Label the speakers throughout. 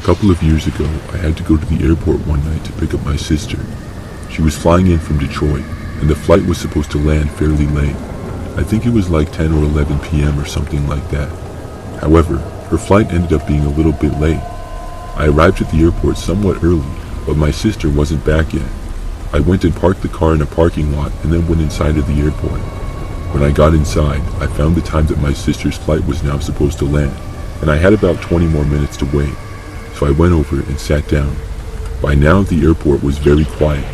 Speaker 1: couple of years ago, I had to go to the airport one night to pick up my sister. She was flying in from Detroit, and the flight was supposed to land fairly late. I think it was like 10 or 11 p.m. or something like that. However, her flight ended up being a little bit late. I arrived at the airport somewhat early, but my sister wasn't back yet. I went and parked the car in a parking lot and then went inside of the airport. When I got inside, I found the time that my sister's flight was now supposed to land, and I had about 20 more minutes to wait. So I went over and sat down. By now, the airport was very quiet.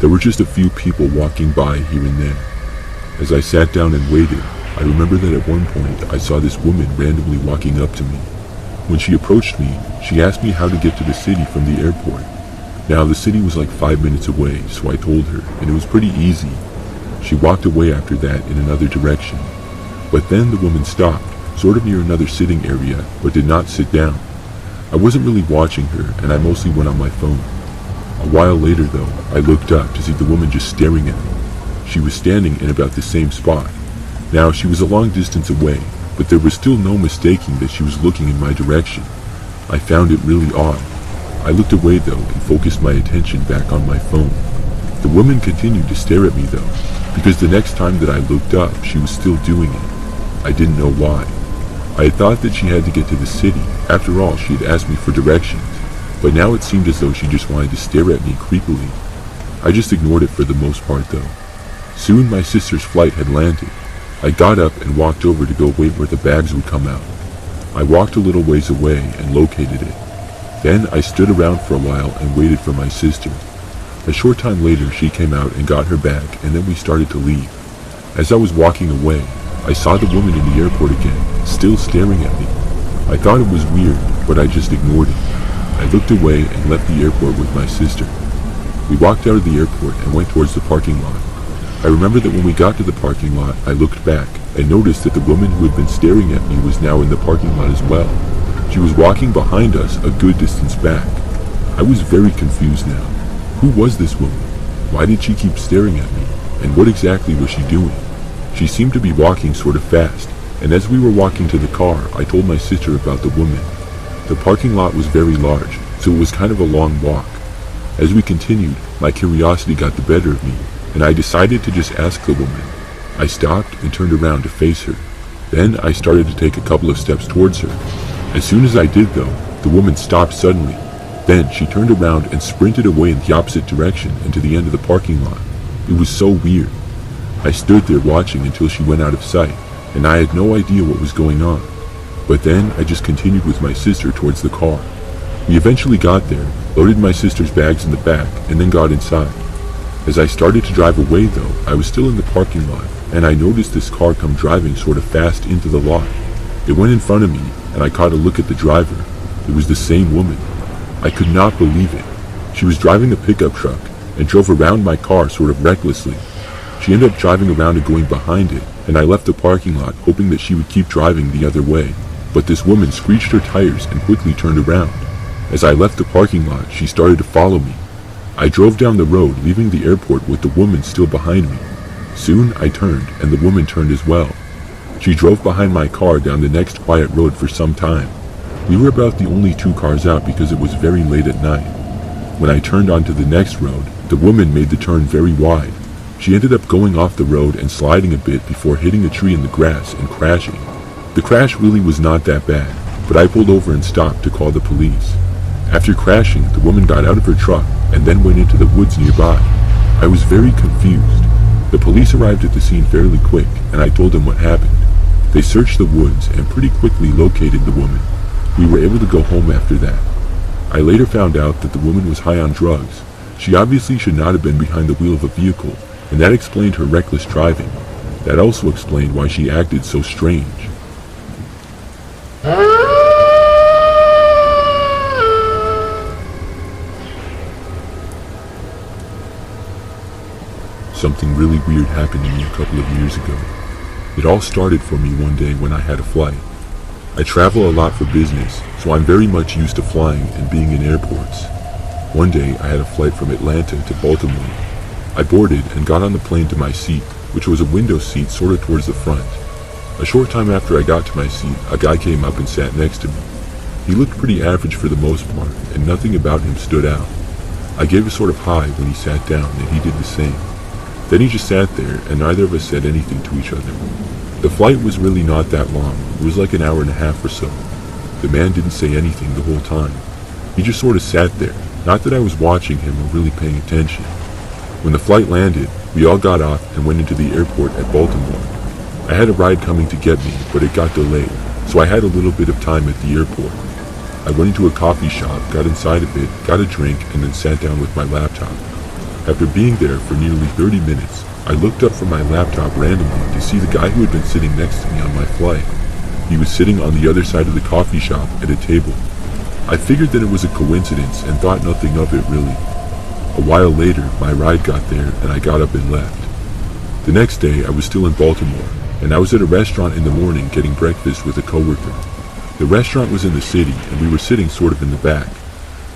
Speaker 1: There were just a few people walking by here and there. As I sat down and waited, I remember that at one point I saw this woman randomly walking up to me. When she approached me, she asked me how to get to the city from the airport. Now, the city was like 5 minutes away, so I told her, and it was pretty easy. She walked away after that in another direction. But then the woman stopped, sort of near another sitting area, but did not sit down. I wasn't really watching her, and I mostly went on my phone. A while later, though, I looked up to see the woman just staring at me. She was standing in about the same spot. Now, she was a long distance away, but there was still no mistaking that she was looking in my direction. I found it really odd. I looked away, though, and focused my attention back on my phone. The woman continued to stare at me, though, because the next time that I looked up, she was still doing it. I didn't know why. I had thought that she had to get to the city. After all, she had asked me for directions, but now it seemed as though she just wanted to stare at me creepily. I just ignored it for the most part, though. Soon my sister's flight had landed. I got up and walked over to go wait where the bags would come out. I walked a little ways away and located it. Then I stood around for a while and waited for my sister. A short time later, she came out and got her bag, and then we started to leave. As I was walking away, I saw the woman in the airport again, still staring at me. I thought it was weird, but I just ignored it. I looked away and left the airport with my sister. We walked out of the airport and went towards the parking lot. I remember that when we got to the parking lot, I looked back and noticed that the woman who had been staring at me was now in the parking lot as well. She was walking behind us a good distance back. I was very confused now. Who was this woman? Why did she keep staring at me? And what exactly was she doing? She seemed to be walking sort of fast, and as we were walking to the car, I told my sister about the woman. The parking lot was very large, so it was kind of a long walk. As we continued, my curiosity got the better of me, and I decided to just ask the woman. I stopped and turned around to face her. Then I started to take a couple of steps towards her. As soon as I did, though, the woman stopped suddenly. Then she turned around and sprinted away in the opposite direction and to the end of the parking lot. It was so weird. I stood there watching until she went out of sight, and I had no idea what was going on. But then I just continued with my sister towards the car. We eventually got there, loaded my sister's bags in the back, and then got inside. As I started to drive away, though, I was still in the parking lot, and I noticed this car come driving sort of fast into the lot. It went in front of me, and I caught a look at the driver. It was the same woman. I could not believe it. She was driving a pickup truck and drove around my car sort of recklessly. She ended up driving around and going behind it, and I left the parking lot hoping that she would keep driving the other way. But this woman screeched her tires and quickly turned around. As I left the parking lot, she started to follow me. I drove down the road, leaving the airport with the woman still behind me. Soon I turned, and the woman turned as well. She drove behind my car down the next quiet road for some time. We were about the only two cars out because it was very late at night. When I turned onto the next road, the woman made the turn very wide. She ended up going off the road and sliding a bit before hitting a tree in the grass and crashing. The crash really was not that bad, but I pulled over and stopped to call the police. After crashing, the woman got out of her truck and then went into the woods nearby. I was very confused. The police arrived at the scene fairly quick, and I told them what happened. They searched the woods and pretty quickly located the woman. We were able to go home after that. I later found out that the woman was high on drugs. She obviously should not have been behind the wheel of a vehicle, and that explained her reckless driving. That also explained why she acted so strange. Something really weird happened to me a couple of years ago. It all started for me one day when I had a flight. I travel a lot for business, so I'm very much used to flying and being in airports. One day I had a flight from Atlanta to Baltimore. I boarded and got on the plane to my seat, which was a window seat sort of towards the front. A short time after I got to my seat, a guy came up and sat next to me. He looked pretty average for the most part, and nothing about him stood out. I gave a sort of high when he sat down, and he did the same. Then he just sat there, and neither of us said anything to each other. The flight was really not that long. It was like an hour and a half or so. The man didn't say anything the whole time. He just sort of sat there, not that I was watching him or really paying attention. When the flight landed, we all got off and went into the airport at Baltimore. I had a ride coming to get me, but it got delayed, so I had a little bit of time at the airport. I went into a coffee shop, got inside a bit, got a drink, and then sat down with my laptop. After being there for nearly 30 minutes, I looked up from my laptop randomly to see the guy who had been sitting next to me on my flight. He was sitting on the other side of the coffee shop at a table. I figured that it was a coincidence and thought nothing of it really. A while later, my ride got there and I got up and left. The next day, I was still in Baltimore, and I was at a restaurant in the morning getting breakfast with a coworker. The restaurant was in the city, and we were sitting sort of in the back.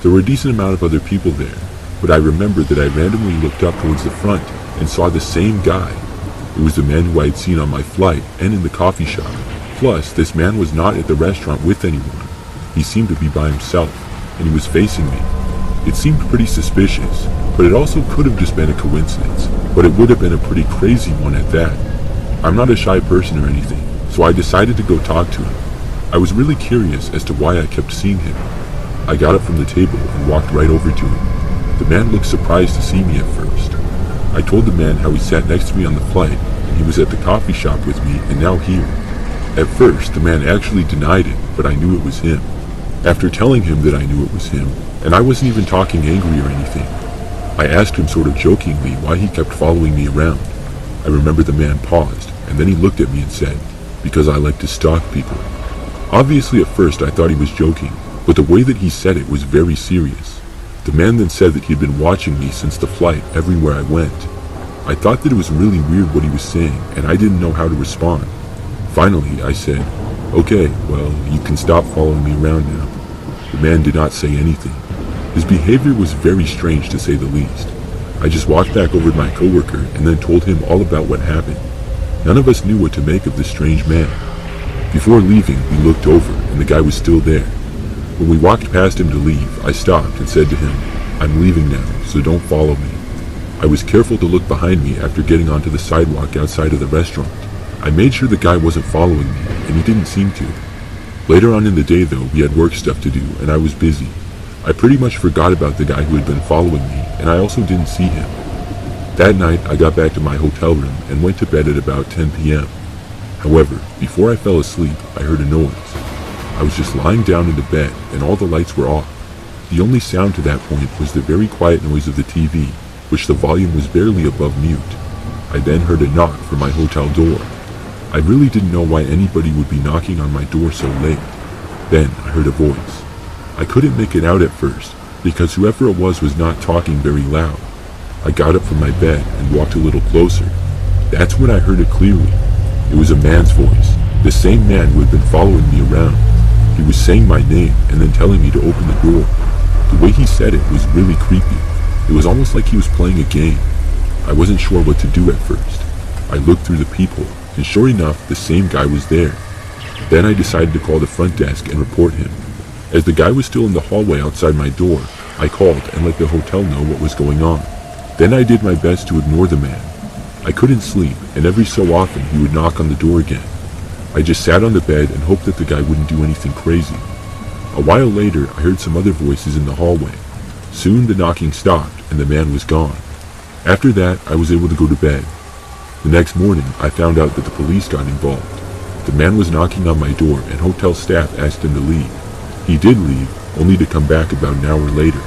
Speaker 1: There were a decent amount of other people there, but I remembered that I randomly looked up towards the front and saw the same guy. It was the man who I had seen on my flight and in the coffee shop. Plus, this man was not at the restaurant with anyone. He seemed to be by himself, and he was facing me. It seemed pretty suspicious, but it also could have just been a coincidence, but it would have been a pretty crazy one at that. I'm not a shy person or anything, so I decided to go talk to him. I was really curious as to why I kept seeing him. I got up from the table and walked right over to him. The man looked surprised to see me at first. I told the man how he sat next to me on the flight, and he was at the coffee shop with me and now here. At first, the man actually denied it, but I knew it was him. After telling him that I knew it was him, and I wasn't even talking angry or anything, I asked him sort of jokingly why he kept following me around. I remember the man paused, and then he looked at me and said, "Because I like to stalk people." Obviously at first I thought he was joking, but the way that he said it was very serious. The man then said that he had been watching me since the flight everywhere I went. I thought that it was really weird what he was saying, and I didn't know how to respond. Finally, I said, "Okay, well, you can stop following me around now." The man did not say anything. His behavior was very strange to say the least. I just walked back over to my coworker and then told him all about what happened. None of us knew what to make of this strange man. Before leaving, we looked over, and the guy was still there. When we walked past him to leave, I stopped and said to him, "I'm leaving now, so don't follow me." I was careful to look behind me after getting onto the sidewalk outside of the restaurant. I made sure the guy wasn't following me, and he didn't seem to. Later on in the day, though, we had work stuff to do, and I was busy. I pretty much forgot about the guy who had been following me, and I also didn't see him. That night, I got back to my hotel room and went to bed at about 10 p.m. However, before I fell asleep, I heard a noise. I was just lying down in the bed, and all the lights were off. The only sound to that point was the very quiet noise of the TV, which the volume was barely above mute. I then heard a knock from my hotel door. I really didn't know why anybody would be knocking on my door so late. Then I heard a voice. I couldn't make it out at first, because whoever it was not talking very loud. I got up from my bed and walked a little closer. That's when I heard it clearly. It was a man's voice, the same man who had been following me around. He was saying my name and then telling me to open the door. The way he said it was really creepy. It was almost like he was playing a game. I wasn't sure what to do at first. I looked through the peephole, and sure enough, the same guy was there. Then I decided to call the front desk and report him. As the guy was still in the hallway outside my door, I called and let the hotel know what was going on. Then I did my best to ignore the man. I couldn't sleep, and every so often he would knock on the door again. I just sat on the bed and hoped that the guy wouldn't do anything crazy. A while later, I heard some other voices in the hallway. Soon the knocking stopped, and the man was gone. After that, I was able to go to bed. The next morning, I found out that the police got involved. The man was knocking on my door, and hotel staff asked him to leave. He did leave, only to come back about an hour later.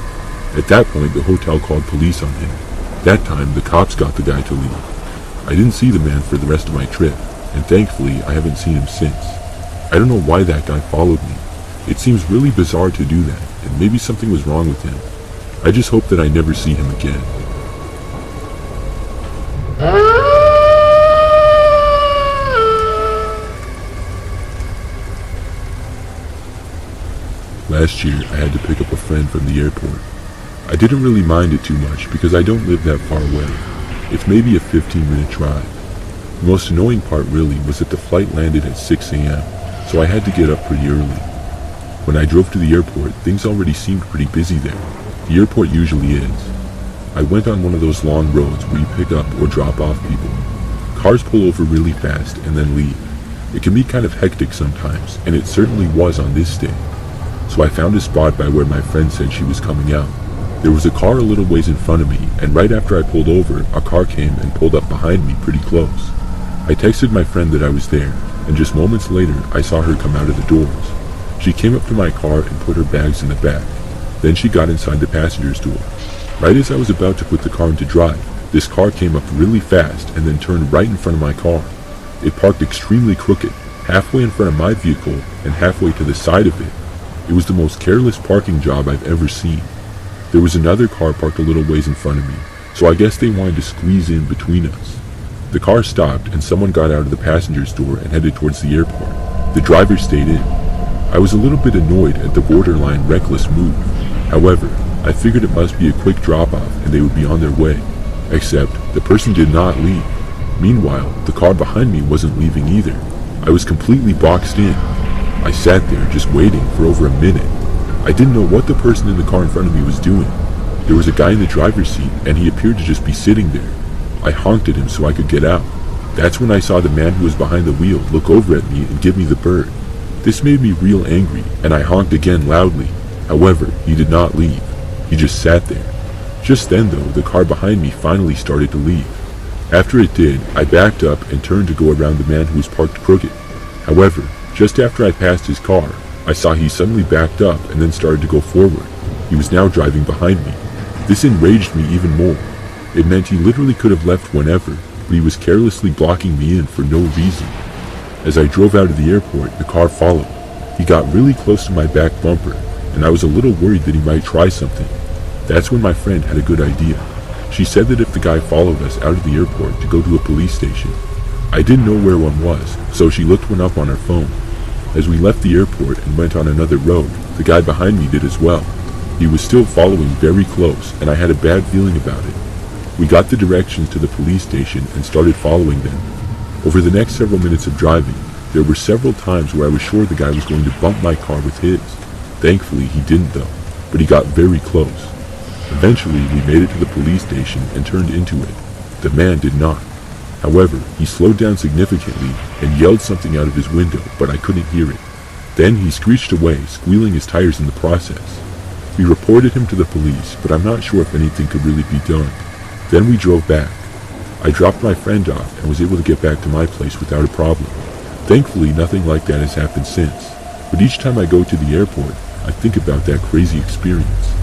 Speaker 1: At that point, the hotel called police on him. That time, the cops got the guy to leave. I didn't see the man for the rest of my trip, and thankfully, I haven't seen him since. I don't know why that guy followed me. It seems really bizarre to do that, and maybe something was wrong with him. I just hope that I never see him again. Last year, I had to pick up a friend from the airport. I didn't really mind it too much because I don't live that far away. It's maybe a 15-minute drive. The most annoying part really was that the flight landed at 6 a.m., so I had to get up pretty early. When I drove to the airport, things already seemed pretty busy there. The airport usually is. I went on one of those long roads where you pick up or drop off people. Cars pull over really fast and then leave. It can be kind of hectic sometimes, and it certainly was on this day. So I found a spot by where my friend said she was coming out. There was a car a little ways in front of me, and right after I pulled over, a car came and pulled up behind me pretty close. I texted my friend that I was there, and just moments later, I saw her come out of the doors. She came up to my car and put her bags in the back. Then she got inside the passenger's door. Right as I was about to put the car into drive, this car came up really fast and then turned right in front of my car. It parked extremely crooked, halfway in front of my vehicle and halfway to the side of it. It was the most careless parking job I've ever seen. There was another car parked a little ways in front of me, so I guess they wanted to squeeze in between us. The car stopped and someone got out of the passenger's door and headed towards the airport. The driver stayed in. I was a little bit annoyed at the borderline reckless move. However, I figured it must be a quick drop-off and they would be on their way. Except, the person did not leave. Meanwhile, the car behind me wasn't leaving either. I was completely boxed in. I sat there just waiting for over a minute. I didn't know what the person in the car in front of me was doing. There was a guy in the driver's seat and he appeared to just be sitting there. I honked at him so I could get out. That's when I saw the man who was behind the wheel look over at me and give me the bird. This made me real angry and I honked again loudly. However, he did not leave. He just sat there. Just then though, the car behind me finally started to leave. After it did, I backed up and turned to go around the man who was parked crooked. However, just after I passed his car, I saw he suddenly backed up and then started to go forward. He was now driving behind me. This enraged me even more. It meant he literally could have left whenever, but he was carelessly blocking me in for no reason. As I drove out of the airport, the car followed. He got really close to my back bumper, and I was a little worried that he might try something. That's when my friend had a good idea. She said that if the guy followed us out of the airport to go to a police station. I didn't know where one was, so she looked one up on her phone. As we left the airport and went on another road, the guy behind me did as well. He was still following very close, and I had a bad feeling about it. We got the directions to the police station and started following them. Over the next several minutes of driving, there were several times where I was sure the guy was going to bump my car with his. Thankfully, he didn't though, but he got very close. Eventually, we made it to the police station and turned into it. The man did not. However, he slowed down significantly and yelled something out of his window, but I couldn't hear it. Then he screeched away, squealing his tires in the process. We reported him to the police, but I'm not sure if anything could really be done. Then we drove back. I dropped my friend off and was able to get back to my place without a problem. Thankfully, nothing like that has happened since, but each time I go to the airport, I think about that crazy experience.